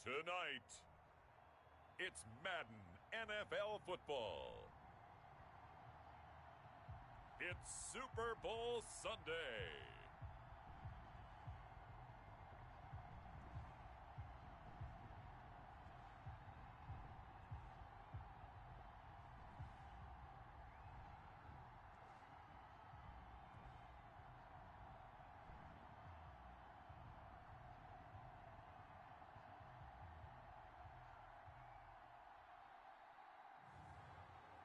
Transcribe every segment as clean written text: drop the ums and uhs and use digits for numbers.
Tonight, it's Madden NFL football. It's Super Bowl Sunday.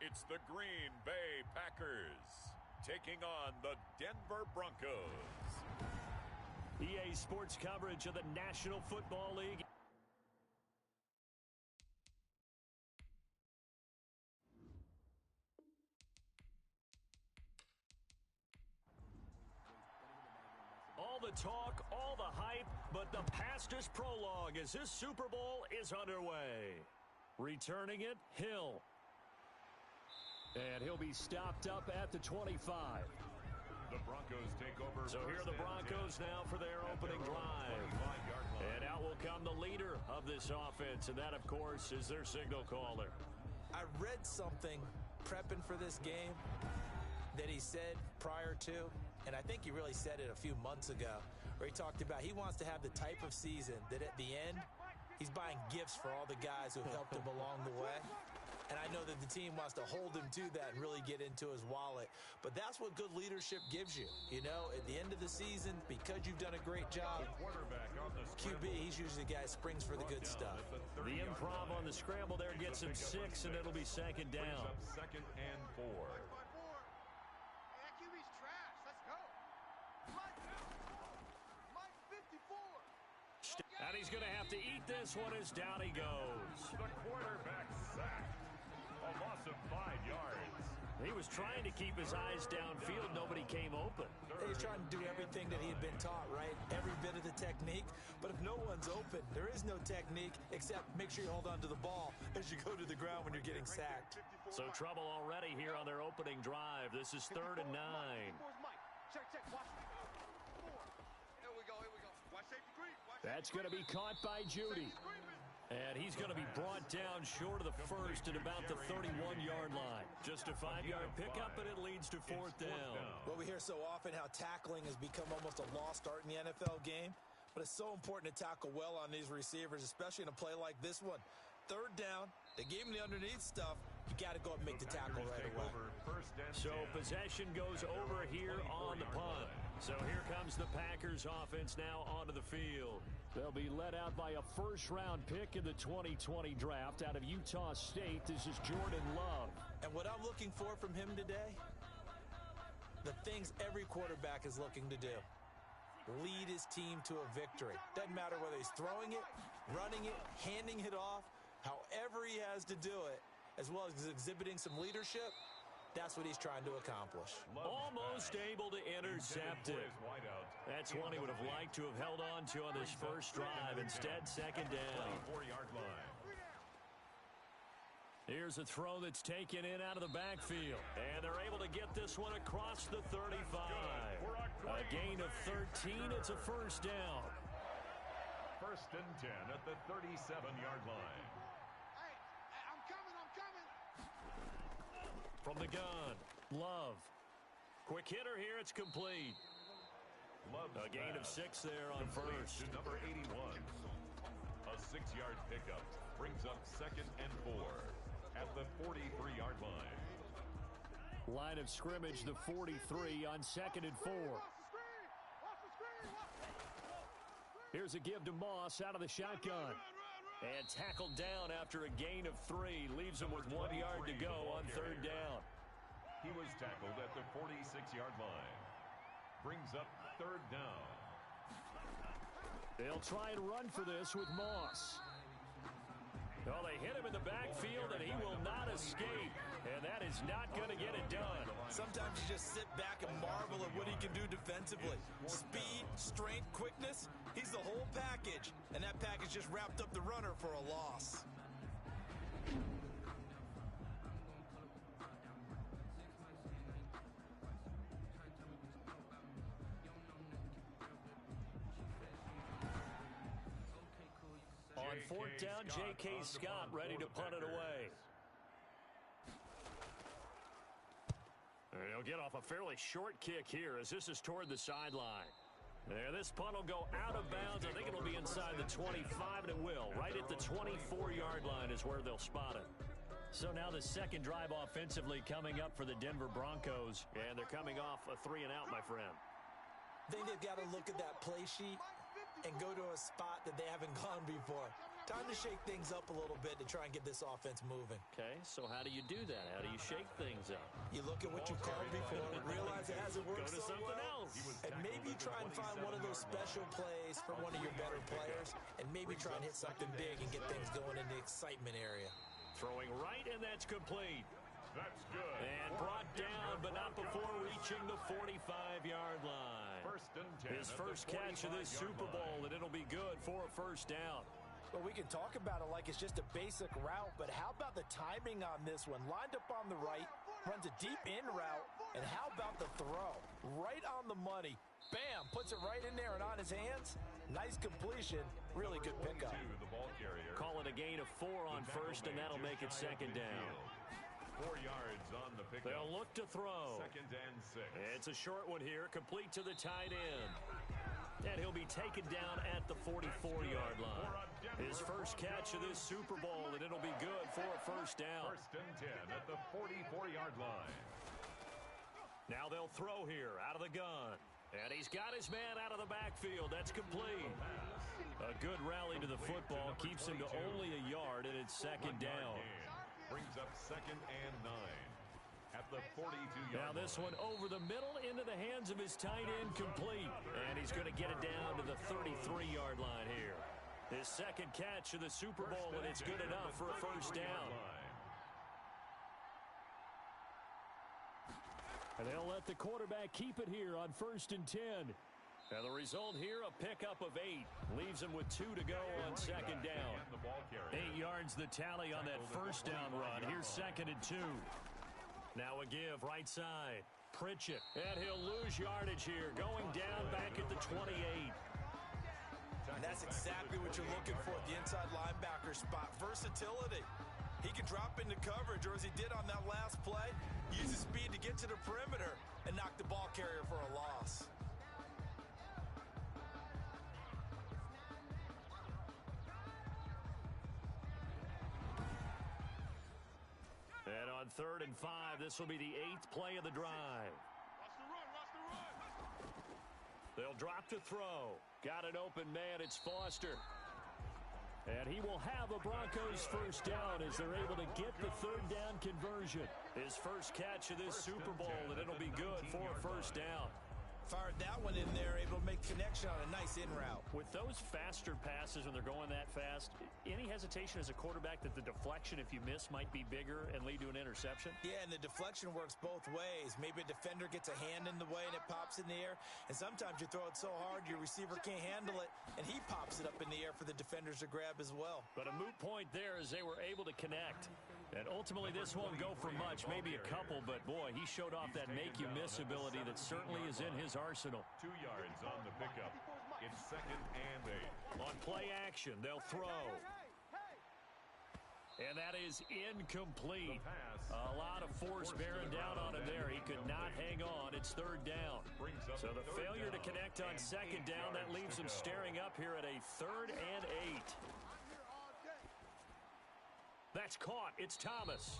It's the Green Bay Packers taking on the Denver Broncos. EA Sports coverage of the National Football League. All the talk, all the hype, but the past is prologue as this Super Bowl is underway. Returning it, Hill. And he'll be stopped up at the 25. The Broncos take over. So here are the Broncos now for their opening drive. And out will come the leader of this offense, and that, of course, is their signal caller. I read something prepping for this game that he said prior to, and I think he really said it a few months ago, where he talked about he wants to have the type of season that at the end, he's buying gifts for all the guys who helped him along the way. And I know that the team wants to hold him to that and really get into his wallet. But that's what good leadership gives you. You know, at the end of the season, because you've done a great job, QB, he's usually the guy who springs for the good stuff. The improv on the scramble there gets him 6, and it'll be second down. Second and 4. That QB's trash. Let's go. Mike 54. And he's going to have to eat this one as down he goes. The quarterback sacked. A loss of 5 yards. He was trying to keep his eyes downfield. Nobody came open. He's trying to do everything that he had been taught, right? Every bit of the technique. But if no one's open, there is no technique except make sure you hold on to the ball as you go to the ground when you're getting sacked. So trouble already here on their opening drive. This is 3rd and 9. Check. Watch. Here we go. Watch safety creep. That's going to be caught by Judy. And he's going to be brought down short of the first at about the 31-yard line. Just a 5-yard pickup, and it leads to 4th down. Well, we hear so often how tackling has become almost a lost art in the NFL game. But it's so important to tackle well on these receivers, especially in a play like this one. 3rd down, they gave him the underneath stuff. You got to go up and make the tackle right away. So possession goes over here on the punt. So here comes the Packers offense now onto the field. They'll be led out by a first-round pick in the 2020 draft out of Utah State. This is Jordan Love. And what I'm looking for from him today, the things every quarterback is looking to do. Lead his team to a victory. Doesn't matter whether he's throwing it, running it, handing it off, however he has to do it, as well as exhibiting some leadership. That's what he's trying to accomplish. Almost able to intercept it. That's one he would have liked to have held on to on this first drive. Instead, second down. Here's a throw that's taken in out of the backfield. And they're able to get this one across the 35. A gain of 13. It's a first down. 1st and 10 at the 37-yard line. Hey, I'm coming. From the gun, Love. Quick hitter here, it's complete. A gain of 6 there on first. To number 81. A 6-yard pickup brings up 2nd and 4 at the 43-yard line. Line of scrimmage, the 43 on 2nd and 4. Here's a give to Moss out of the shotgun. And tackled down after a gain of 3. Leaves him with 1 yard to go on 3rd down. He was tackled at the 46-yard line. Brings up 3rd down. They'll try and run for this with Moss. Well, they hit him in the backfield, and he will not escape. And that is not going to get it done. Sometimes you just sit back and marvel at what he can do defensively. Speed, strength, quickness, he's the whole package. And that package just wrapped up the runner for a loss. On On fourth down, J.K. Scott ready to punt it away. And he'll get off a fairly short kick here as this is toward the sideline. There, this punt will go out of bounds. I think it'll be inside the 25, and it will. Right at the 24-yard line is where they'll spot it. So now the second drive offensively coming up for the Denver Broncos. And they're coming off a 3-and-out, my friend. I think they've got to look at that play sheet and go to a spot that they haven't gone before. Time to shake things up a little bit to try and get this offense moving. Okay, so how do you do that? How do you shake things up? You look at what you called before, realize it hasn't worked Go to so something well, else. and maybe try and find one of those special plays from one of your better players, and maybe try and hit something big and get things going in the excitement area. Throwing right, and that's complete. That's good. And brought down, but not before reaching the 45-yard line. First and 10. His first catch of this Super Bowl, and it'll be good for a first down. Well, we can talk about it like it's just a basic route, but how about the timing on this one? Lined up on the right, runs a deep in route, and how about the throw? Right on the money. Bam, puts it right in there and on his hands. Nice completion. Really good pickup. Call it a gain of 4 on first, and that'll make it second down. 4 yards on the pickup. They'll look to throw. Second and 6. It's a short one here, complete to the tight end. And he'll be taken down at the 44-yard line. His first catch of this Super Bowl, and it'll be good for a first down. First and 10 at the 44-yard line. Now they'll throw here out of the gun. And he's got his man out of the backfield. That's complete. A good rally to the football. Keeps him to only a yard, and it's second down. Brings up second and 9 at the 42-yard line. Now this one over the middle into the hands of his tight end, complete. And he's going to get it down to the 33-yard line here. His second catch of the Super Bowl, and it's good enough for a first down. And they'll let the quarterback keep it here on first and 10. And the result here, a pickup of 8. Leaves him with 2 to go on second down. 8 yards the tally on that first down run. Here's second and 2. Now a give right side. Pritchett. And he'll lose yardage here. Going down back at the 28. And that's exactly what you're looking for at the inside linebacker spot. Versatility. He can drop into coverage, or as he did on that last play, use his speed to get to the perimeter and knock the ball carrier for a loss. And on third and 5, this will be the 8th play of the drive. They'll drop to throw. Got an open man. It's Foster. And he will have a Broncos first down as they're able to get the third down conversion. His first catch of this Super Bowl, and it'll be good for a first down. Fired that one in there, able to make connection on a nice in route. With those faster passes when they're going that fast, any hesitation as a quarterback that the deflection, if you miss, might be bigger and lead to an interception? Yeah, and the deflection works both ways. Maybe a defender gets a hand in the way and it pops in the air. And sometimes you throw it so hard your receiver can't handle it, and he pops it up in the air for the defenders to grab as well. But a moot point there as they were able to connect. And ultimately, this won't go for much, maybe a couple, but boy, he showed off that make-you-miss ability that certainly is in his arsenal. 2 yards on the pickup. It's second and 8. On play action, they'll throw. And that is incomplete. A lot of force bearing down on him there. He could not hang on. It's third down. So the failure to connect on second down, that leaves him staring up here at a third and 8. That's caught. It's Thomas.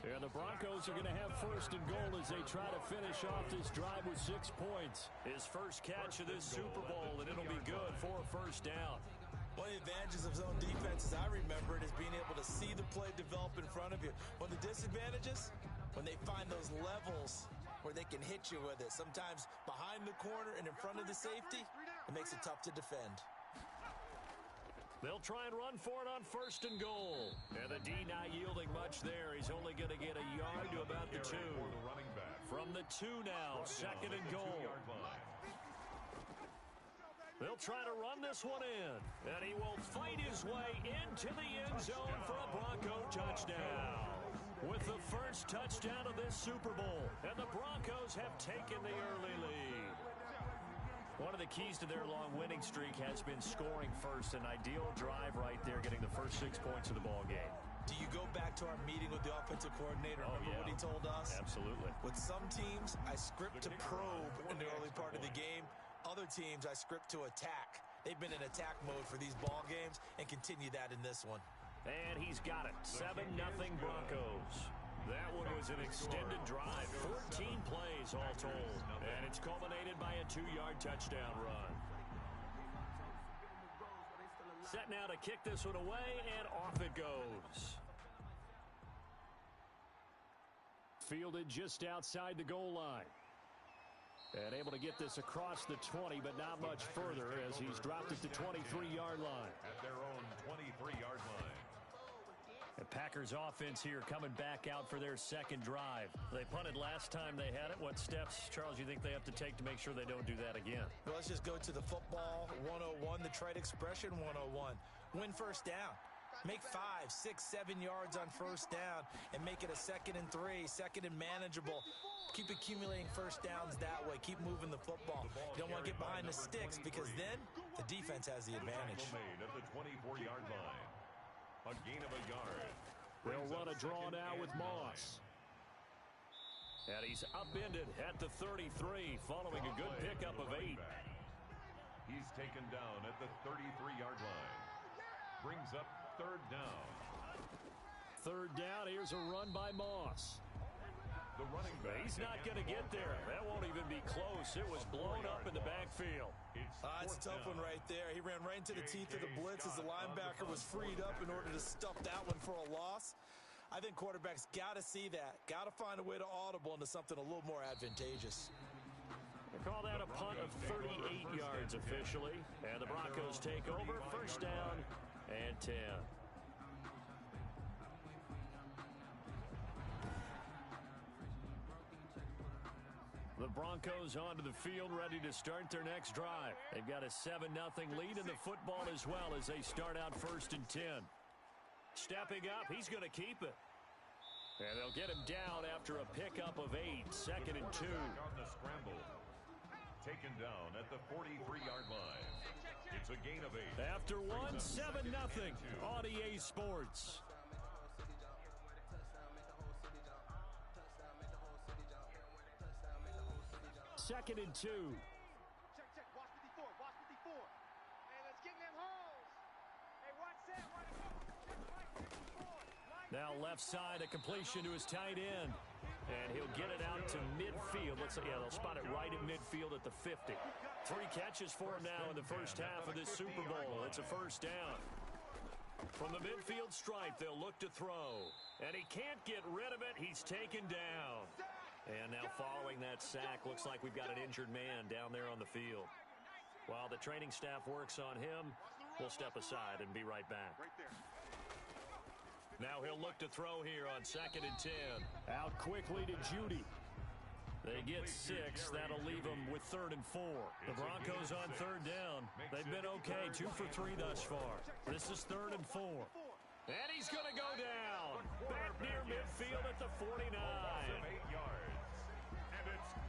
And the Broncos are going to have first and goal as they try to finish off this drive with 6 points. His first catch of this Super Bowl, and it'll be good for a first down. One of the advantages of zone defense, as I remember it, is being able to see the play develop in front of you. One of the disadvantages, when they find those levels where they can hit you with it. Sometimes behind the corner and in front of the safety, it makes it tough to defend. They'll try and run for it on first and goal. And the D not yielding much there. He's only going to get a yard to about the 2. From the 2 now, second and goal. They'll try to run this one in. And he will fight his way into the end zone for a Bronco touchdown. With the first touchdown of this Super Bowl. And the Broncos have taken the early lead. One of the keys to their long winning streak has been scoring first. An ideal drive right there, getting the first 6 points of the ball game. Do you go back to our meeting with the offensive coordinator? Remember what he told us? Absolutely. With some teams, I script to probe in the early part of the game. Other teams, I script to attack. They've been in attack mode for these ball games and continue that in this one. And he's got it. 7-0 Broncos. That one was an extended drive. 14 plays all told. And it's culminated by a 2-yard touchdown run. Set now to kick this one away, and off it goes. Fielded just outside the goal line. And able to get this across the 20, but not much further as he's dropped it to 23-yard line. At their own 23-yard line. The Packers offense here coming back out for their second drive. They punted last time they had it. What steps, Charles, you think they have to take to make sure they don't do that again? Well, let's just go to the football 101, the trite expression 101. Win first down. Make 5, 6, 7 yards on first down and make it a 2nd and 3, 2nd and manageable. Keep accumulating first downs that way. Keep moving the football. You don't want to get behind the sticks because then the defense has the advantage. Made at the 24-yard line. A gain of a yard. They'll run a draw now with Moss. And he's upended at the 33 following a good pickup of 8. He's taken down at the 33-yard line. Brings up 3rd down. 3rd down, here's a run by Moss. The running back. He's not going to get there. That won't even be close. It was blown up in the backfield. It's a tough one right there. He ran right into the teeth of the blitz as the linebacker was freed up in order to stuff that one for a loss. I think quarterbacks got to see that. Got to find a way to audible into something a little more advantageous. They call that a punt of 38 yards officially. And the Broncos take over. First down and 10. The Broncos onto the field, ready to start their next drive. They've got a 7-0 lead in the football as well as they start out 1st and 10. Stepping up, he's going to keep it. And they'll get him down after a pickup of 8, 2nd and 2. On the scramble. Taken down at the 43-yard line. It's a gain of 8. After one, 7-0 on EA Sports. 2nd and 2. Check. Watch 54. Watch 54. Hey, let's get in them holes. Hey, watch that. Now left side, a completion to his tight end. And he'll get it out to midfield. They'll spot it right at midfield at the 50. 3 catches for him now in the first half of this Super Bowl. It's a first down. From the midfield stripe, they'll look to throw. And he can't get rid of it. He's taken down. And now following that sack, looks like we've got an injured man down there on the field. While the training staff works on him, we'll step aside and be right back. Now he'll look to throw here on 2nd and 10. Out quickly to Judy. They get 6. That'll leave them with 3rd and 4. The Broncos on 3rd down. They've been okay, 2 for 3 thus far. This is 3rd and 4. And he's going to go down. Back near midfield at the 49. 8 yards.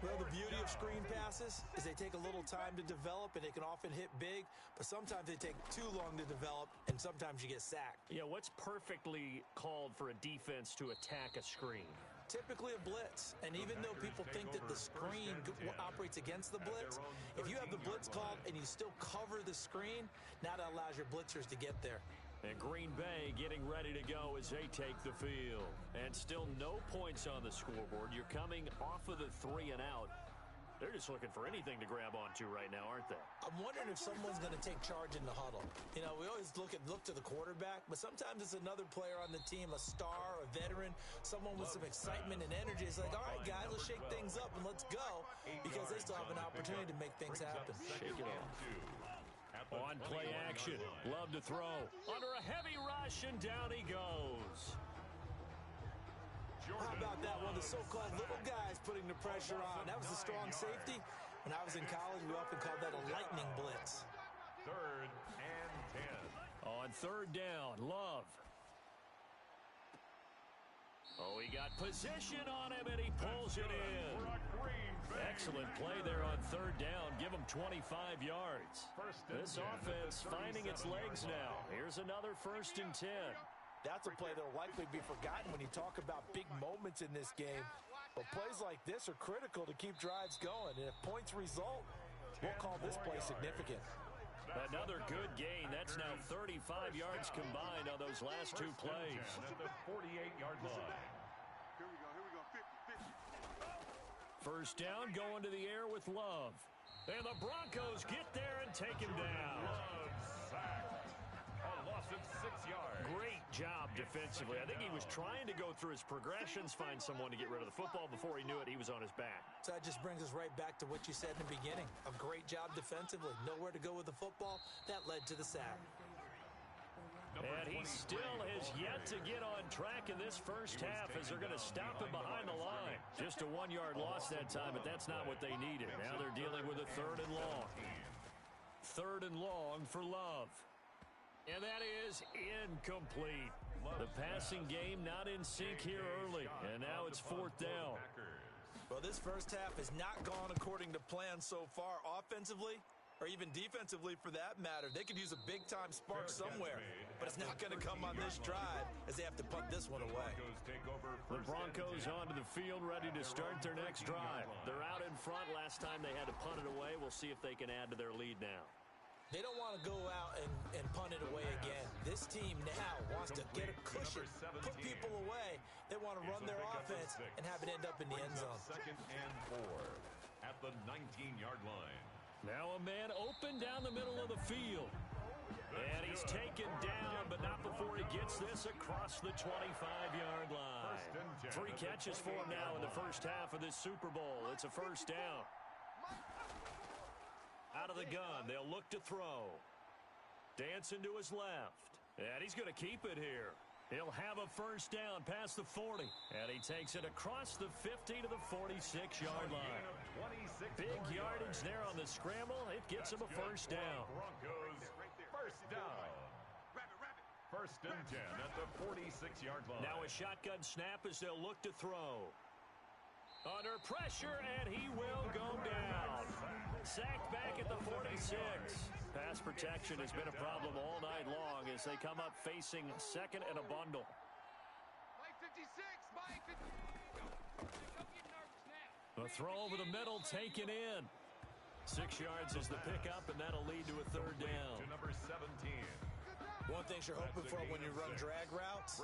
Well, the beauty of screen passes is they take a little time to develop, and they can often hit big, but sometimes they take too long to develop, and sometimes you get sacked. Yeah, what's perfectly called for a defense to attack a screen? Typically a blitz, and even though people think that the screen operates against the blitz, if you have the blitz called and you still cover the screen, now that allows your blitzers to get there. And Green Bay getting ready to go as they take the field. And still no points on the scoreboard. You're coming off of the 3 and out. They're just looking for anything to grab onto right now, aren't they? I'm wondering if someone's going to take charge in the huddle. You know, we always look to the quarterback, but sometimes it's another player on the team, a star, a veteran, someone with some excitement and energy. It's like, all right, guys, let's shake things up and let's go, because they still have an opportunity to make things happen. Shake it off. On play action. Love to throw. Under a heavy rush, and down he goes. How about that one? The so-called little guys putting the pressure on. That was a strong safety. When I was in college, we often called that a lightning blitz. 3rd and 10. On 3rd down, Love. Oh, he got position on him, and he pulls it in. Excellent play there on third down. Give him 25 yards. This offense finding its legs now. Here's another 1st and 10. That's a play that will likely be forgotten when you talk about big moments in this game. But plays like this are critical to keep drives going. And if points result, we'll call this play significant. Another good gain. That's now 35 yards combined on those last 2 plays. At the 48-yard line. Here we go, 50, 50. First down, going to the air with Love. And the Broncos get there and take him down. Love sacked. A loss of 6 yards. Great job defensively. I think he was trying to go through his progressions, find someone to get rid of the football. Before he knew it, he was on his back. So that just brings us right back to what you said in the beginning. A great job defensively. Nowhere to go with the football. That led to the sack. And he still has yet to get on track in this first half as they're going to stop him behind the line. Just a 1-yard loss that time, but that's not what they needed. Now they're dealing with a 3rd and long. 3rd and long for Love. And that is incomplete. The passing game not in sync here early. And now it's 4th down. Well, this first half has not gone according to plan so far offensively or even defensively for that matter. They could use a big-time spark somewhere, but it's not going to come on this drive as they have to punt this one away. The Broncos onto the field ready to start their next drive. They're out in front. Last time they had to punt it away. We'll see if they can add to their lead now. They don't want to go out and punt it away again. This team now wants to get a cushion, put people away. They want to run their offense and have it end up in the end zone. 2nd and 4 at the 19-yard line. Now a man open down the middle of the field. And he's taken down, but not before he gets this across the 25-yard line. 3 catches for him now in the first half of this Super Bowl. It's a first down. Out of the gun, they'll look to throw. Dancing to his left. And he's going to keep it here. He'll have a first down past the 40. And he takes it across the 50 to the 46-yard line. Big yardage there on the scramble. It gets him a first down. Broncos, first down. 1st and 10 at the 46-yard line. Now a shotgun snap as they'll look to throw. Under pressure, and he will go down. Sacked back at the 46. Pass protection has been a problem all night long as they come up facing 2nd and a bundle. Mike 56, Mike 56. Don't get nervous now. A throw over the middle taken in. 6 yards is the pickup, and that'll lead to a 3rd down. To number 17. One thing you're hoping for when you run drag routes,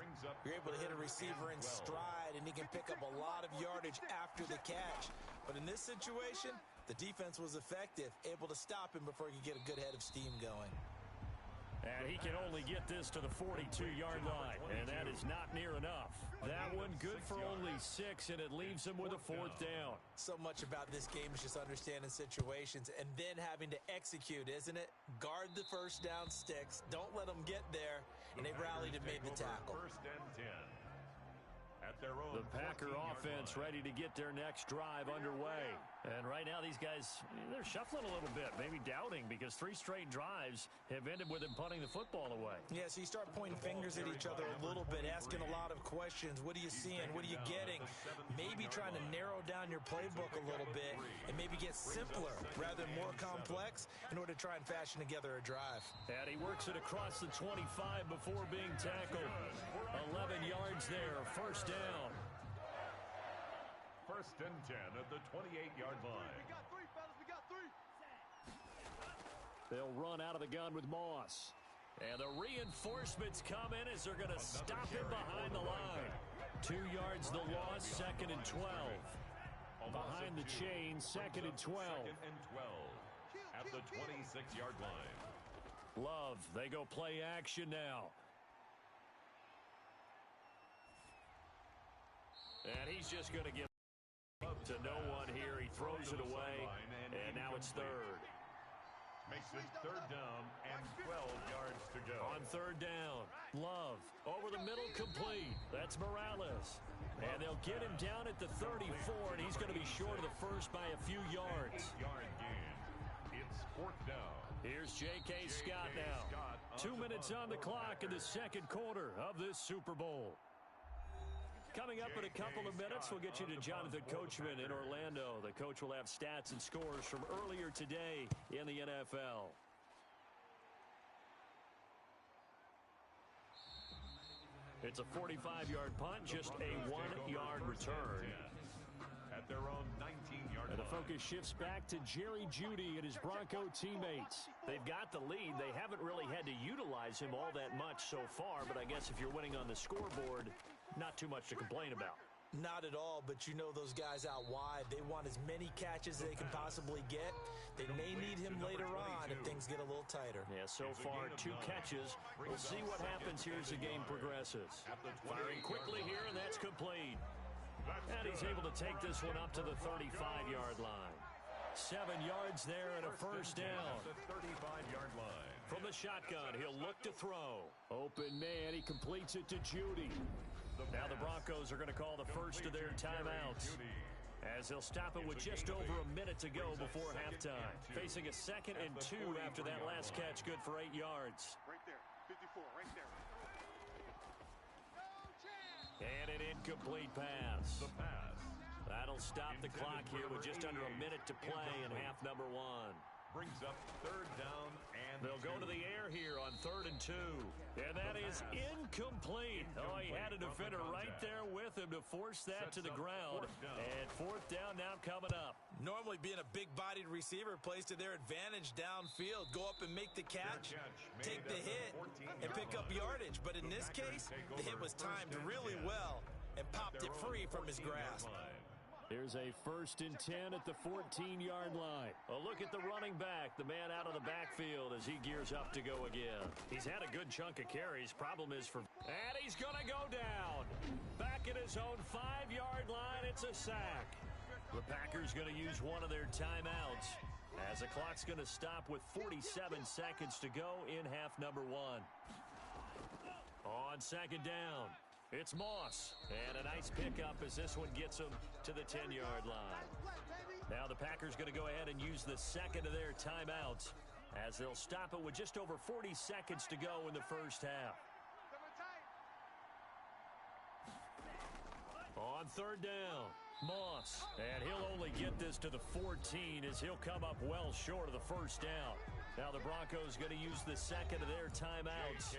you're able to hit a receiver in stride, and he can pick up a lot of yardage after the catch. But in this situation, the defense was effective, able to stop him before he could get a good head of steam going. And he can only get this to the 42-yard line, and that is not near enough. That one good for only 6, and it leaves him with a 4th down. So much about this game is just understanding situations and then having to execute, isn't it? Guard the first down sticks. Don't let them get there, and they rallied and made the tackle. 1st and 10. At their own The Packer offense ready to get their next drive underway. And right now these guys, they're shuffling a little bit, maybe doubting, because 3 straight drives have ended with them punting the football away. Yeah, so you start pointing fingers at each other a little bit, asking a lot of questions. What are you seeing? What are you getting? Maybe trying to narrow down your playbook a little bit and maybe get simpler rather than more complex in order to try and fashion together a drive. And he works it across the 25 before being tackled. 11 yards there, first down. 1st and 10 at the 28-yard line. We got 3, fellas. We got 3. They'll run out of the gun with Moss. And the reinforcements come in as they're going to stop him behind the line. 2 yards the loss, 2nd and 12. Behind the chain, 2nd and 12. 2nd and 12 at the 26-yard line. Love, they go play action now. And he's just going to give up to no one here. He throws it away, and now it's 3rd. Makes it 3rd down and 12 yards to go. On 3rd down, Love over the middle, complete. That's Morales. And they'll get him down at the 34, and he's going to be short of the first by a few yards. 8-yard gain. It's 4th down. Here's J.K. Scott now. 2 minutes on the clock in the 2nd quarter of this Super Bowl. Coming Coming up in a couple of minutes, we'll get you to Jonathan Coachman in Orlando. The coach will have stats and scores from earlier today in the NFL. It's a 45-yard punt, just a 1-yard return. At their own 19-yard line. And the focus shifts back to Jerry Jeudy and his Bronco teammates. They've got the lead. They haven't really had to utilize him all that much so far, but I guess if you're winning on the scoreboard, not too much to complain about. Not at all, but you know those guys out wide, they want as many catches as they can possibly get. They may need him later on if things get a little tighter. Yeah, so far 2 catches. We'll see what happens here as the game progresses. Firing quickly here, and that's complete. And he's able to take this one up to the 35-yard line. 7 yards there and a first down. At the 35-yard line. From the shotgun, he'll look to throw. Open man, he completes it to Jeudy. Now the Broncos are going to call the first of their timeouts, as they'll stop it with just over a minute to go before halftime. Facing a 2nd and 2 after that last catch, good for 8 yards. Right there, 54, right there. And an incomplete pass. The pass. That'll stop the clock here with just under a minute to play in half number 1. Brings up 3rd down and They'll go to the air here on 3rd and 2. And that is incomplete. Oh, he had a defender right there with him to force that to the ground. And 4th down now coming up. Normally being a big-bodied receiver plays to their advantage downfield. Go up and make the catch, take the hit, and pick up yardage. But in this case, the hit was timed really well and popped it free from his grasp. Here's a 1st and 10 at the 14-yard line. A look at the running back, the man out of the backfield as he gears up to go again. He's had a good chunk of carries. Problem is for... And he's going to go down. Back at his own 5-yard line, it's a sack. The Packers going to use one of their timeouts as the clock's going to stop with 47 seconds to go in half number 1. On 2nd down, it's Moss. And a nice pickup as this one gets him to the 10-yard line. Now the Packers going to go ahead and use the 2nd of their timeouts as they'll stop it with just over 40 seconds to go in the first half. On 3rd down, Moss. And he'll only get this to the 14 as he'll come up well short of the first down. Now the Broncos going to use the 2nd of their timeouts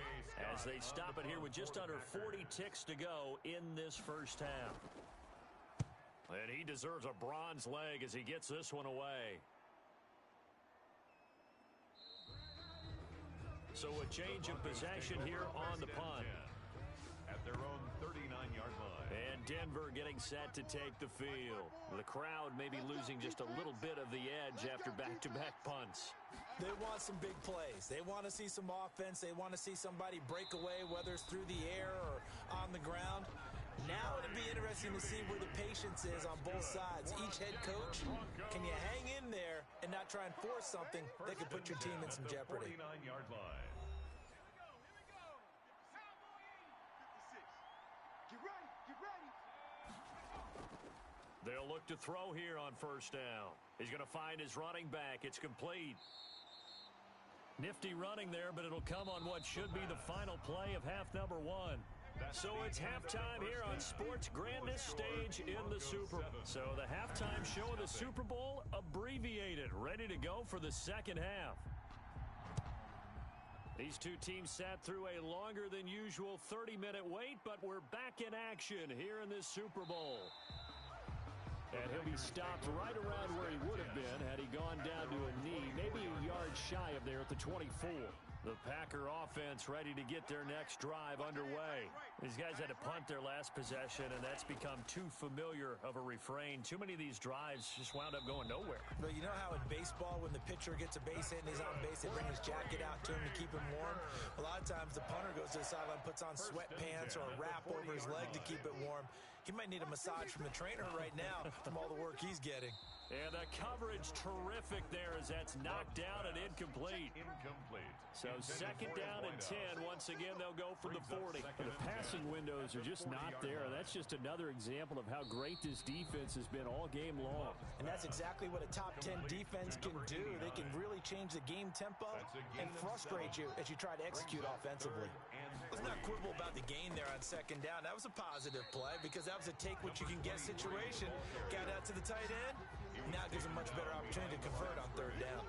as they stop it here with just under 40 ticks to go in this first half. And he deserves a bronze leg as he gets this one away. So a change of possession here on the punt. At their own 39-yard line. And Denver getting set to take the field. The crowd maybe losing just a little bit of the edge after back-to-back punts. They want some big plays. They want to see some offense. They want to see somebody break away, whether it's through the air or on the ground. Now it'll be interesting to see where the patience is on both sides. Each head coach, can you hang in there and not try and force something that could put your team in some jeopardy? 49-yard line. They'll look to throw here on 1st down. He's going to find his running back. It's complete. Nifty running there, but it'll come on what should be the final play of half number 1. So it's halftime here on sports' grandest stage in the Super Bowl. So the halftime show of the Super Bowl abbreviated, ready to go for the 2nd half. These two teams sat through a longer than usual 30-minute wait, but we're back in action here in this Super Bowl. And he'll be stopped right around where he would have been had he gone down to a knee, maybe a yard shy of there at the 24. The Packer offense ready to get their next drive underway. These guys had to punt their last possession, and that's become too familiar of a refrain. Too many of these drives just wound up going nowhere. But you know how in baseball, when the pitcher gets a base hit and he's on base, they bring his jacket out to him to keep him warm? A lot of times the punter goes to the sideline, puts on sweatpants or a wrap over his leg to keep it warm. He might need a massage from the trainer right now from all the work he's getting. And the coverage terrific there as that's knocked down and incomplete. So 2nd down and 10. Once again, they'll go from the 40. And the passing windows are just not there. That's just another example of how great this defense has been all game long. And that's exactly what a top 10 defense can do. They can really change the game tempo and frustrate you as you try to execute offensively. Let's I'm not quibble about the gain there on second down. That was a positive play because that was a take-what-you-can-get situation. Got out to the tight end. Now it gives him much better opportunity to convert on third down.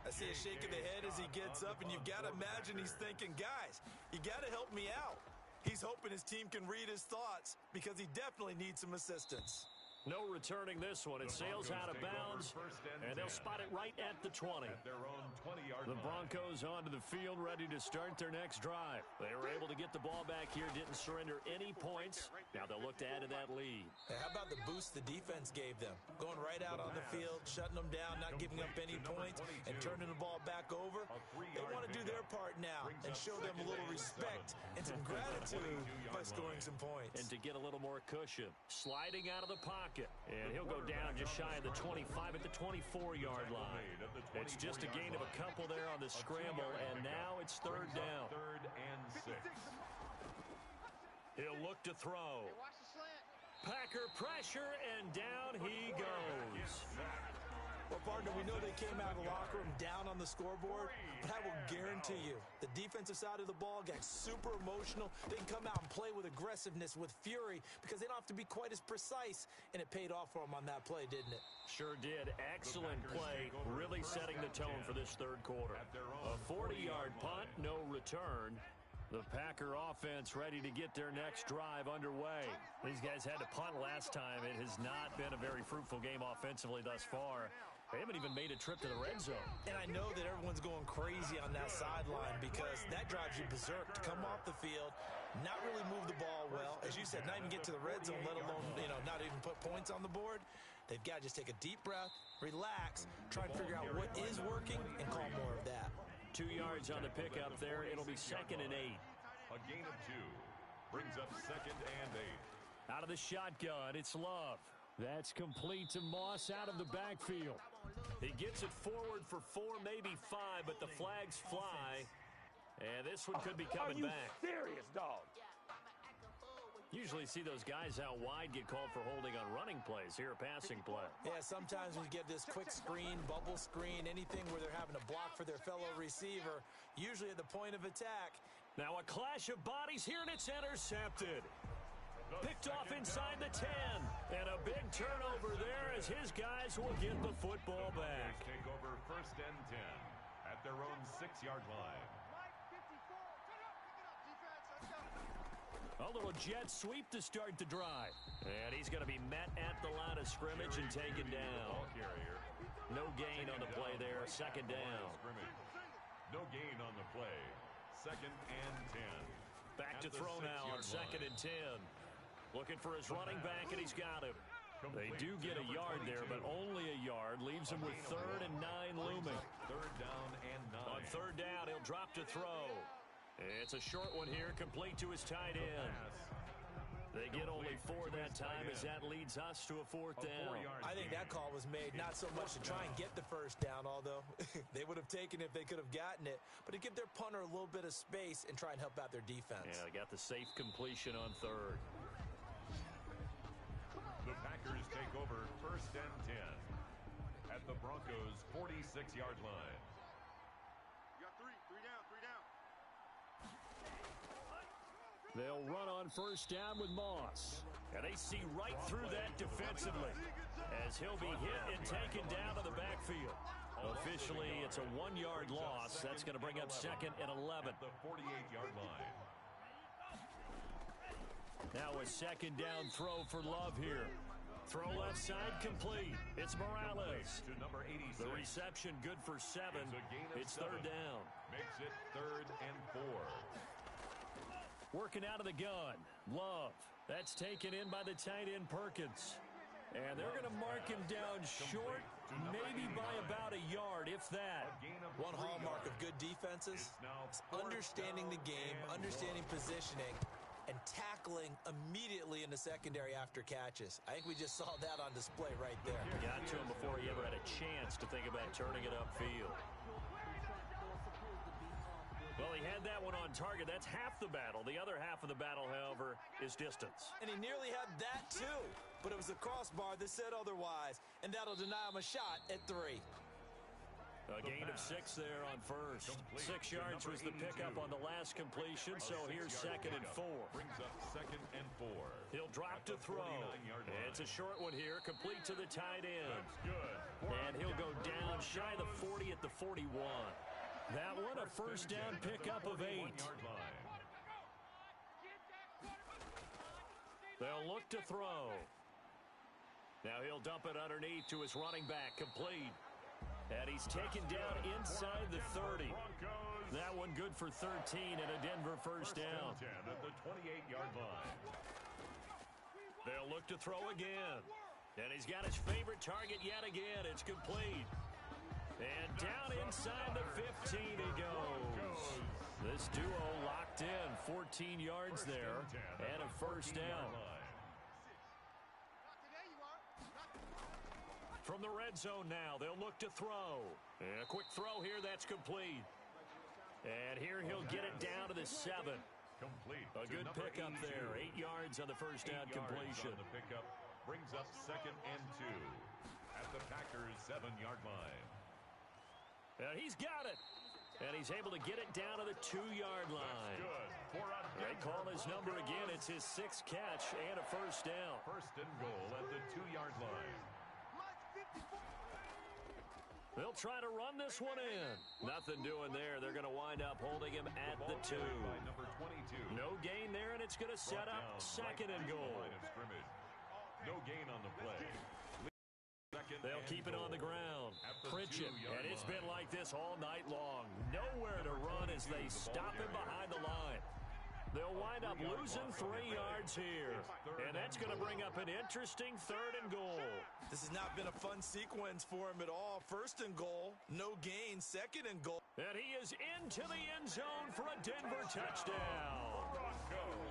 I see a shake of the head as he gets up, and you've got to imagine he's thinking, guys, you got to help me out. He's hoping his team can read his thoughts because he definitely needs some assistance. No returning this one. It sails out of bounds, and they'll spot it right at the 20. At their own 20-yard The Broncos onto the field, ready to start their next drive. They were able to get the ball back here, didn't surrender any points. Now they'll look to add to that lead. Hey, how about the boost the defense gave them? Going right out on the field, shutting them down, not giving up any points, and turning the ball back over. They want to do their part now and show them a little respect and some gratitude by scoring some points. And to get a little more cushion, sliding out of the pocket. And he'll go down just shy of the 25 at the 24-yard line. It's just a gain of a couple there on the scramble, and now it's third down. Third and 6. He'll look to throw. Packer pressure, and down he goes. Well, partner, we know they came out of the locker room down on the scoreboard, but I will guarantee you the defensive side of the ball got super emotional. They can come out and play with aggressiveness, with fury, because they don't have to be quite as precise, and it paid off for them on that play, didn't it? Sure did. Excellent play, really setting the tone for this third quarter. A 40-yard punt, no return. The Packer offense ready to get their next drive underway. These guys had to punt last time. It has not been a very fruitful game offensively thus far. They haven't even made a trip to the red zone. And I know that everyone's going crazy on that sideline because that drives you berserk to come off the field, not really move the ball well. As you said, not even get to the red zone, let alone, not even put points on the board. They've got to just take a deep breath, relax, try and figure out what is working, and call more of that. 2 yards on the pickup there. It'll be 2nd and 8. A gain of 2 brings up 2nd and 8. Out of the shotgun, it's Love. That's complete to Moss out of the backfield. He gets it forward for 4, maybe 5, but the flags fly. And this one could be coming back. Serious, dog? Usually see those guys out wide get called for holding on running plays. Here, a passing play. Yeah, sometimes when you get this quick screen, bubble screen, anything where they're having to block for their fellow receiver, usually at the point of attack. Now a clash of bodies here, and it's intercepted. Picked off inside the 10. And a big turnover there as his guys will get the football back. Take over 1st and 10 at their own 6-yard line. A little jet sweep to start the drive. And he's going to be met at the line of scrimmage and taken down. No gain on the play there. 2nd down. No gain on the play. 2nd and 10. Back to throw now on 2nd and 10. Looking for his running back, and he's got him. They do get a yard there, but only a yard. Leaves him with 3rd and 9 looming. 3rd down and 9. On 3rd down, he'll drop to throw. It's a short one here, complete to his tight end. They get only 4 that time as that leads us to a 4th down. I think that call was made not so much to try and get the 1st down, although they would have taken it if they could have gotten it, but to give their punter a little bit of space and try and help out their defense. Yeah, they got the safe completion on 3rd. The Packers take over 1st and 10 at the Broncos' 46-yard line. You got 3 down, 3 down. They'll run on 1st down with Moss. And they see right through that defensively as he'll be hit and taken down to the backfield. Officially, it's a 1-yard loss. That's going to bring up 2nd and 11. The 48-yard line. Now a 2nd down throw for Love here. Throw left side complete. It's Morales. To number 86. The reception good for 7. It's 3rd down. Makes it 3rd and 4. Working out of the gun. Love. That's taken in by the tight end Perkins. And they're going to mark him down short, maybe by about a yard, if that. One hallmark of good defenses is understanding the game, understanding positioning, and tackling immediately in the secondary after catches. I think we just saw that on display right there. Got to him before he ever had a chance to think about turning it upfield. Well, he had that one on target. That's half the battle. The other half of the battle, however, is distance. And he nearly had that, too. But it was the crossbar that said otherwise, and that'll deny him a shot at 3. A gain of 6 there on first. 6 yards was the pickup on the last completion, so here's 2nd and 4. Brings up 2nd and 4. He'll drop to throw. It's a short one here, complete to the tight end. And he'll go down shy of the 40 at the 41. That one a first down pickup of 8. They'll look to throw. Now he'll dump it underneath to his running back, complete. And he's taken down inside the 30. That one good for 13 and a Denver first down. At the 28-yard line. They'll look to throw again. And he's got his favorite target yet again. It's complete. And down inside the 15 he goes. This duo locked in. 14 yards there and a first down. From the red zone now, they'll look to throw. And a quick throw here, that's complete. And here he'll get it down to the 7. Complete. A good pickup there. 8 yards on the first down completion. The pickup brings up 2nd and 2 at the Packers' 7-yard line. And he's got it. And he's able to get it down to the 2-yard line. That's good. They call his number again. It's his 6th catch and a first down. First and goal at the 2-yard line. They'll try to run this one in. Nothing doing there. They're going to wind up holding him at the 2. Number 22. No gain there, and it's going to set up 2nd and goal. No gain on the play. They'll keep it on the ground. Pritchett, and it's been like this all night long. Nowhere to run as they stop him behind the line. They'll wind up losing 3 yards here. And that's going to bring up an interesting 3rd and goal. This has not been a fun sequence for him at all. 1st and goal, no gain. 2nd and goal. And he is into the end zone for a Denver touchdown.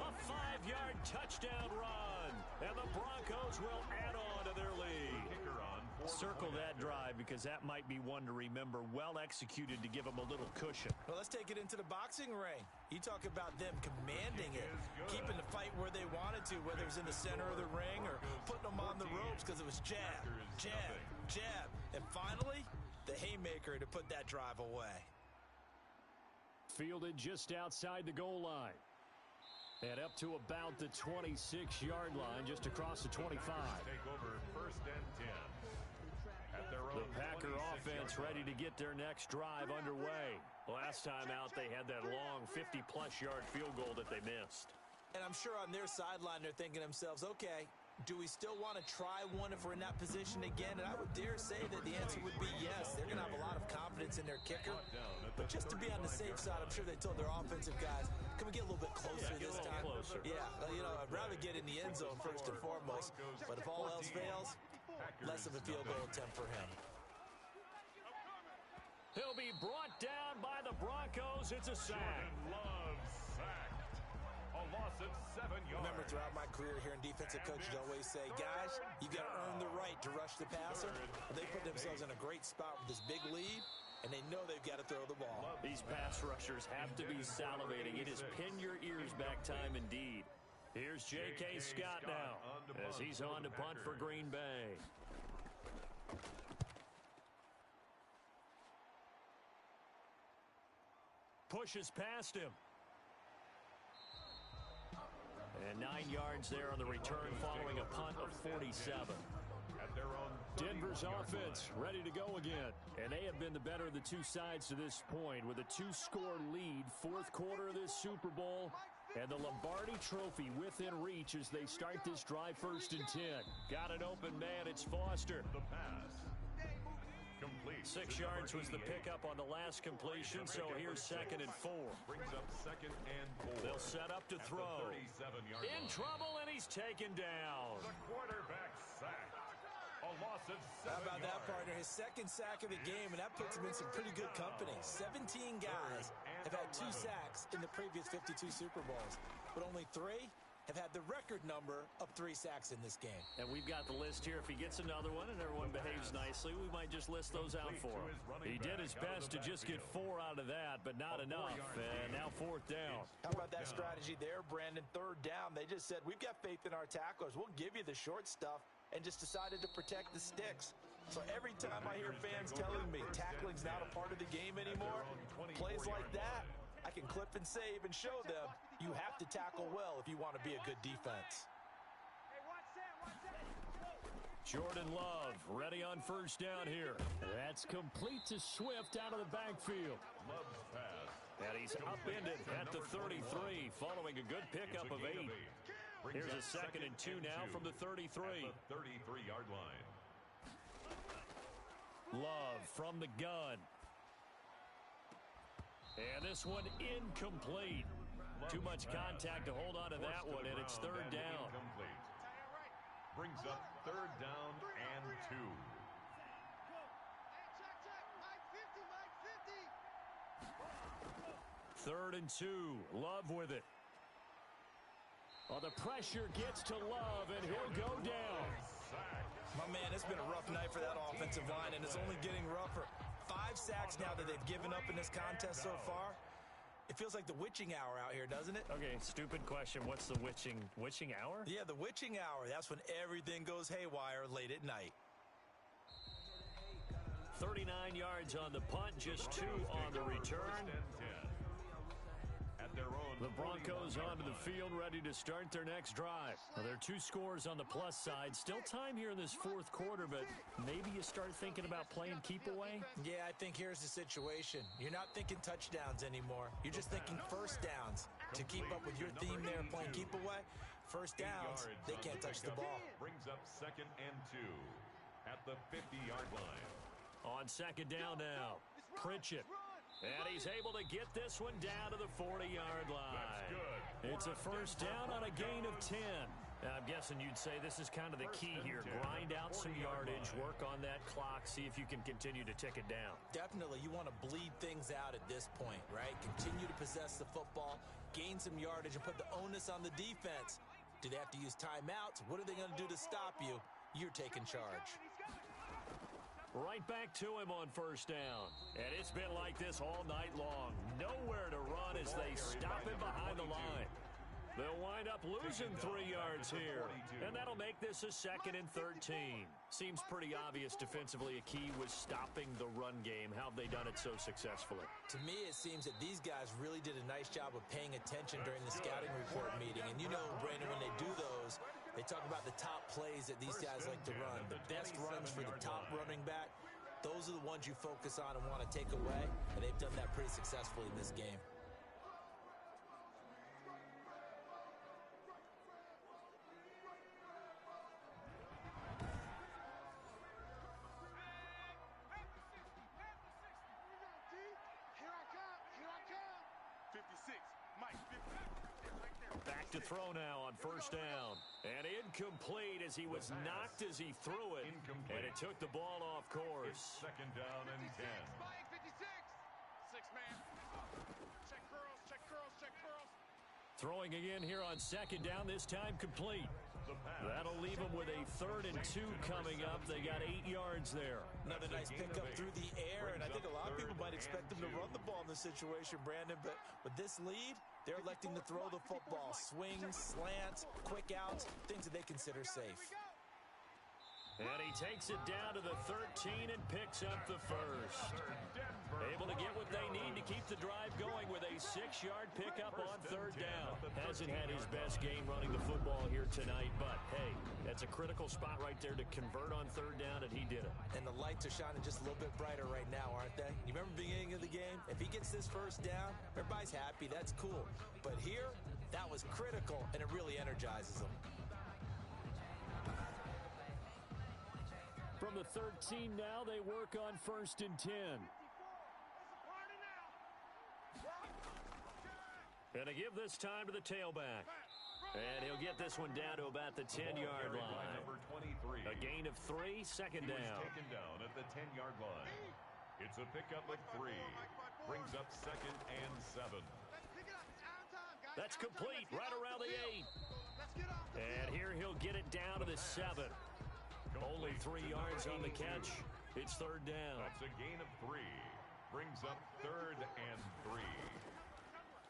A 5-yard touchdown run. And the Broncos will add on to their lead. Circle that drive because that might be one to remember. Well executed to give them a little cushion. Well, let's take it into the boxing ring. You talk about them commanding it, keeping the fight where they wanted to, whether it was in the center of the ring or putting them on the ropes because it was jab, jab, jab. And finally, the haymaker to put that drive away. Fielded just outside the goal line. And up to about the 26-yard line, just across the 25. Take over 1st and 10. The Packer offense ready to get their next drive underway. Last time out, they had that long 50-plus yard field goal that they missed. And I'm sure on their sideline, they're thinking to themselves, okay, do we still want to try one if we're in that position again? And I would dare say that the answer would be yes. They're going to have a lot of confidence in their kicker. But just to be on the safe side, I'm sure they told their offensive guys, can we get a little bit closer this time? Closer. Yeah, you know, I'd rather get in the end zone first and foremost. But if all else fails, less of a field goal attempt for him. He'll be brought down by the Broncos. It's a sack. Love sacked. A loss of 7 yards. Remember, throughout my career here in defensive coaches always say, guys, you got to earn the right to rush the passer. They put themselves in a great spot with this big lead, and they know they've got to throw the ball. These pass rushers have to be salivating. It is pin your ears back time indeed. Here's J.K. Scott now as he's on to punt for Green Bay. Pushes past him. And 9 yards there on the return following a punt of 47. Denver's offense ready to go again. And they have been the better of the two sides to this point with a 2-score lead. 4th quarter of this Super Bowl. And the Lombardi Trophy within reach as they start this drive 1st and 10. Got an open man. It's Foster. The pass. Complete. 6 yards was the pickup on the last completion, so here's 2nd and 4. Brings up 2nd and 4. They'll set up to throw. In trouble, and he's taken down. The quarterback sacked. A loss of 7 How about that, yards. partner? His 2nd sack of the game, and that puts him in some pretty good company. 17 guys have had 2 sacks in the previous 52 Super Bowls, but only 3 have had the record number of 3 sacks in this game. And we've got the list here. If he gets another one and everyone behaves nicely, we might just list those out for him. He did his best to just get 4 out of that, but not enough. And now 4th down. How about that strategy there, Brandon? 3rd down. They just said, we've got faith in our tacklers. We'll give you the short stuff. and just decided to protect the sticks. So every time I hear fans telling me tackling's not a part of the game anymore, plays like that, I can clip and save and show them you have to tackle well if you want to be a good defense. Jordan Love ready on first down here. That's complete to Swift out of the backfield. Love's pass. And he's upended at the 33 following a good pickup of 8. Here's a 2nd and 2 now from the 33. At the 33-yard line. Love from the gun. And this one incomplete. Too much contact to hold on to that one, and it's 3rd down. Incomplete. Brings up 3rd down and 2. Third and 2. Love with it. Well, the pressure gets to Love, and he'll go down. My man, it's been a rough night for that offensive line, and it's only getting rougher. 5 sacks now that they've given up in this contest so far. It feels like the witching hour out here, doesn't it? Okay, stupid question. What's the witching hour? Yeah, the witching hour. That's when everything goes haywire late at night. 39 yards on the punt, just 2 on the return. At their own The Broncos onto the field, ready to start their next drive. Now, there are 2 scores on the plus side. Still time here in this 4th quarter, but maybe you start thinking about playing keep away? Yeah, I think here's the situation. You're not thinking touchdowns anymore. You're just thinking first downs. To keep up with your theme there, playing keep away, first downs, they can't touch the ball. Brings up 2nd and 2 at the 50-yard line. On 2nd down now, Pritchett. And he's able to get this one down to the 40-yard line. That's good. It's a first down on a gain of 10. Now, I'm guessing you'd say this is kind of the key here. Grind out some yardage, work on that clock, see if you can continue to tick it down. Definitely, you want to bleed things out at this point, right? Continue to possess the football, gain some yardage, and put the onus on the defense. Do they have to use timeouts? What are they going to do to stop you? You're taking charge. Right back to him on first down. And it's been like this all night long. Nowhere to run as they stop him behind the line. They'll wind up losing 3 yards here. And that'll make this a 2nd and 13. Seems pretty obvious defensively a key was stopping the run game. How have they done it so successfully? To me, it seems that these guys really did a nice job of paying attention during the scouting report meeting. And you know, Brandon, when they do those, they talk about the top plays that these guys like to run. The best runs for the top running back. Those are the ones you focus on and want to take away. And they've done that pretty successfully in this game. Back to throw now on first down. And incomplete as he was knocked as he threw it. And it took the ball off course. It's 2nd down and 10. Throwing again here on 2nd down, this time complete. That'll leave them with a 3rd and 2 coming up. They got 8 yards there. Another nice pickup through the air, and I think a lot of people might expect them to run the ball in this situation, Brandon, but with this lead, they're electing to throw the football. Swings, slants, quick outs, things that they consider safe. And he takes it down to the 13 and picks up the first. Able to get what they need to keep the drive going with a 6-yard pickup on 3rd down. Hasn't had his best game running the football here tonight, but hey, that's a critical spot right there to convert on 3rd down, and he did it. And the lights are shining just a little bit brighter right now, aren't they? You remember the beginning of the game? If he gets this first down, everybody's happy. That's cool. But here, that was critical, and it really energizes them. From the 13 now, they work on 1st and 10. And to give this time to the tailback. And he'll get this one down to about the 10-yard line. Number 23. A gain of 3, 2nd He was down. taken down at the 10-yard line. It's a pickup of 3. Brings up 2nd and 7. That's complete right around the 8. And here he'll get it down to the 7. Only 3 yards on the catch. It's 3rd down. That's a gain of 3. Brings up 3rd and 3.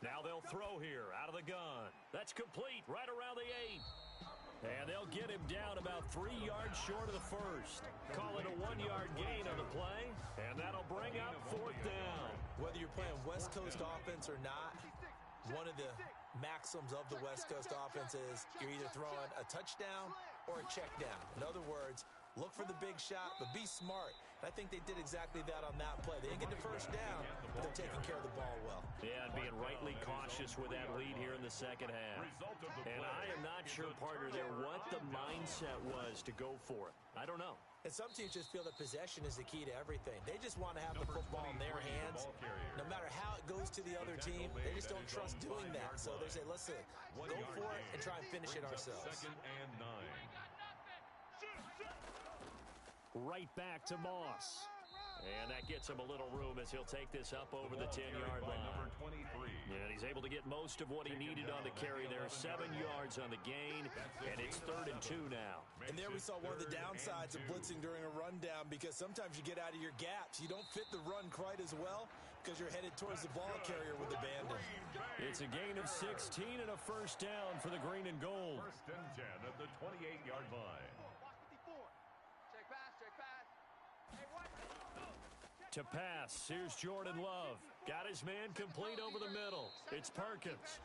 Now they'll throw here out of the gun. That's complete right around the 8. And they'll get him down about 3 yards short of the first. Call it a 1-yard gain on the play, and that'll bring up 4th down. Whether you're playing West Coast offense or not, one of the maxims of the West Coast offense is you're either throwing a touchdown or a check down. In other words, look for the big shot, but be smart. And I think they did exactly that on that play. They didn't get the first down, but they're taking care of the ball well. Yeah, and being rightly cautious with that lead here in the second half. And I am not sure, partner, there what the mindset was to go for it. I don't know. And some teams just feel that possession is the key to everything. They just want to have the football in their hands. No matter how it goes to the other team, they just don't trust doing that. So they say, listen, go for it and try and finish it ourselves. 2nd and 9. Right back to Moss. And that gets him a little room as he'll take this up over the 10-yard line. Number 23. And he's able to get most of what he needed on the carry there. 7 yards on the gain, and it's 3rd and 2 now. And there we saw one of the downsides of blitzing during a rundown, because sometimes you get out of your gaps. You don't fit the run quite as well because you're headed towards the ball carrier with abandon. It's a gain of 16 and a 1st down for the green and gold. 1st and 10 at the 28-yard line. To pass, here's Jordan Love. Got his man complete over the middle. It's Perkins.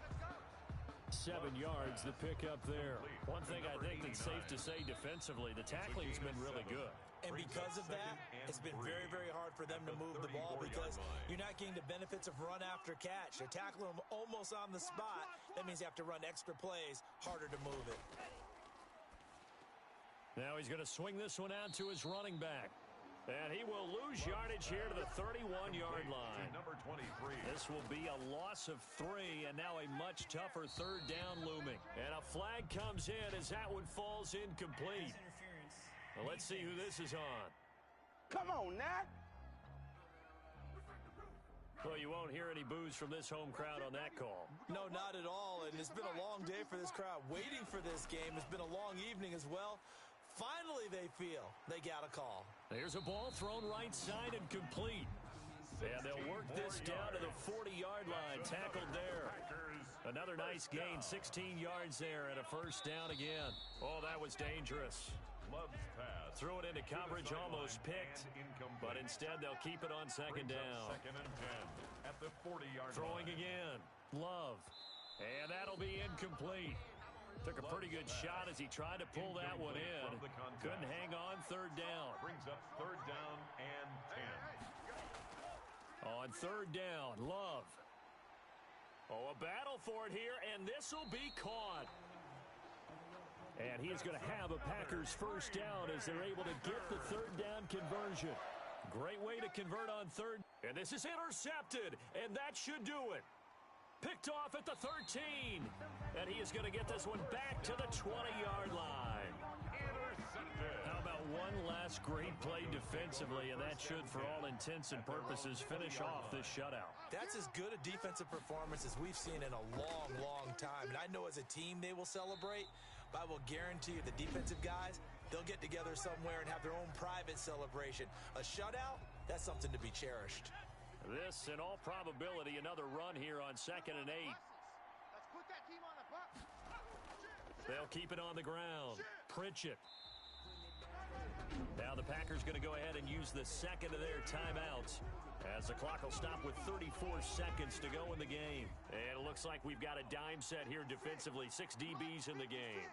7 yards, the pickup there. One thing I think that's safe to say defensively, the tackling's been really good. And because of that, it's been very, very hard for them to move the ball because you're not getting the benefits of run after catch. They're tackling them almost on the spot. That means you have to run extra plays, harder to move it. Now he's going to swing this one out to his running back. And he will lose yardage here to the 31-yard line. Number 23. This will be a loss of 3, and now a much tougher 3rd down looming. And a flag comes in as that one falls incomplete. Well, let's see who this is on. Come on, Nat. Well, you won't hear any boos from this home crowd on that call. No, not at all. And it's been a long day for this crowd waiting for this game. It's been a long evening as well. Finally, they feel they got a call. There's a ball thrown right side and complete. And they'll work this down to the 40-yard line. Tackled there. Another nice gain, 16 yards there, and a 1st down again. Oh, that was dangerous. Threw it into coverage, almost picked. But instead, they'll keep it on 2nd down. 2nd and 10 at the 40-yard line. Throwing again. Love. And that'll be incomplete. Took a pretty good shot as he tried to pull that one in. Couldn't hang on 3rd down. Brings up 3rd down and 10. On 3rd down, Love. Oh, a battle for it here, and this will be caught. And he's going to have a Packers 1st down as they're able to get the 3rd down conversion. Great way to convert on 3rd. And this is intercepted, and that should do it. Picked off at the 13. And he is going to get this one back to the 20-yard line. How about one last great play defensively, and that should, for all intents and purposes, finish off this shutout. That's as good a defensive performance as we've seen in a long, long time. And I know as a team they will celebrate, but I will guarantee you the defensive guys, they'll get together somewhere and have their own private celebration. A shutout, that's something to be cherished. This, in all probability, another run here on 2nd and 8. Let's put that team on the buck. They'll keep it on the ground. Pritchett. Now the Packers going to go ahead and use the 2nd of their timeouts as the clock will stop with 34 seconds to go in the game. And it looks like we've got a dime set here defensively. 6 DBs in the game.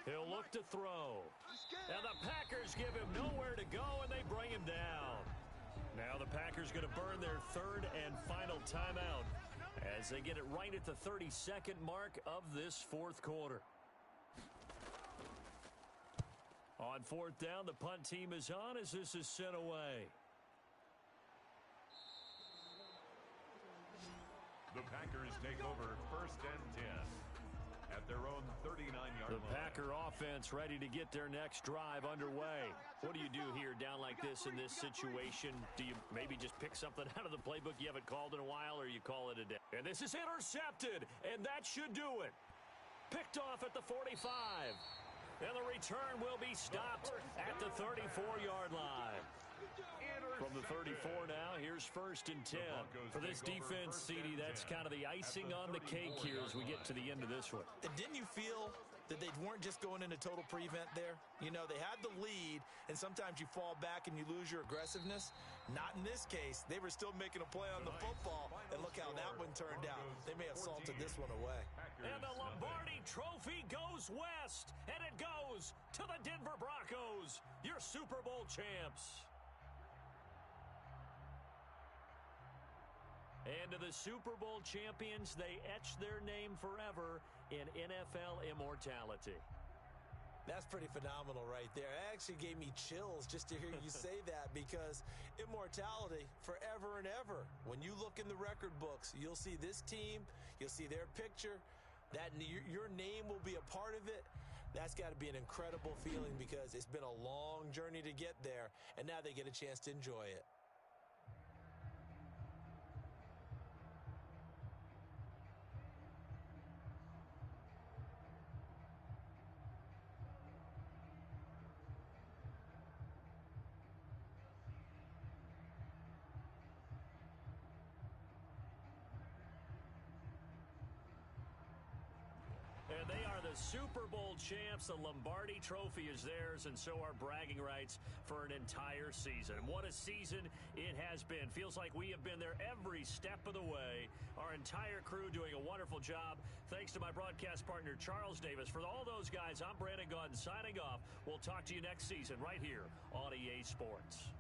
He'll look to throw. Now the Packers give him nowhere to go, and they bring him down. Now the Packers going to burn their 3rd and final timeout as they get it right at the 32nd mark of this 4th quarter. On 4th down, the punt team is on as this is sent away. The Packers take over 1st and 10. At their own 39-yard line. The Packer offense ready to get their next drive underway. What do you do here down like this in this situation? Do you maybe just pick something out of the playbook you haven't called in a while, or you call it a day? And this is intercepted, and that should do it. Picked off at the 45. And the return will be stopped at the 34-yard line. From the 34 now, here's 1st and 10. For this defense, CD, that's kind of the icing on the cake here as we get to the end of this one. And didn't you feel that they weren't just going into total prevent there? You know, they had the lead, and sometimes you fall back and you lose your aggressiveness. Not in this case. They were still making a play on the football, and look how that one turned out. They may have salted this one away. And the Lombardi Trophy goes west, and it goes to the Denver Broncos, your Super Bowl champs. And to the Super Bowl champions, they etch their name forever in NFL immortality. That's pretty phenomenal right there. It actually gave me chills just to hear you say that, because immortality forever and ever. When you look in the record books, you'll see this team, you'll see their picture, that your name will be a part of it. That's got to be an incredible feeling, because it's been a long journey to get there, and now they get a chance to enjoy it. And they are the Super Bowl champs. The Lombardi Trophy is theirs, and so are bragging rights for an entire season. And what a season it has been. Feels like we have been there every step of the way. Our entire crew doing a wonderful job. Thanks to my broadcast partner, Charles Davis. For all those guys, I'm Brandon Gaudin signing off. We'll talk to you next season right here on EA Sports.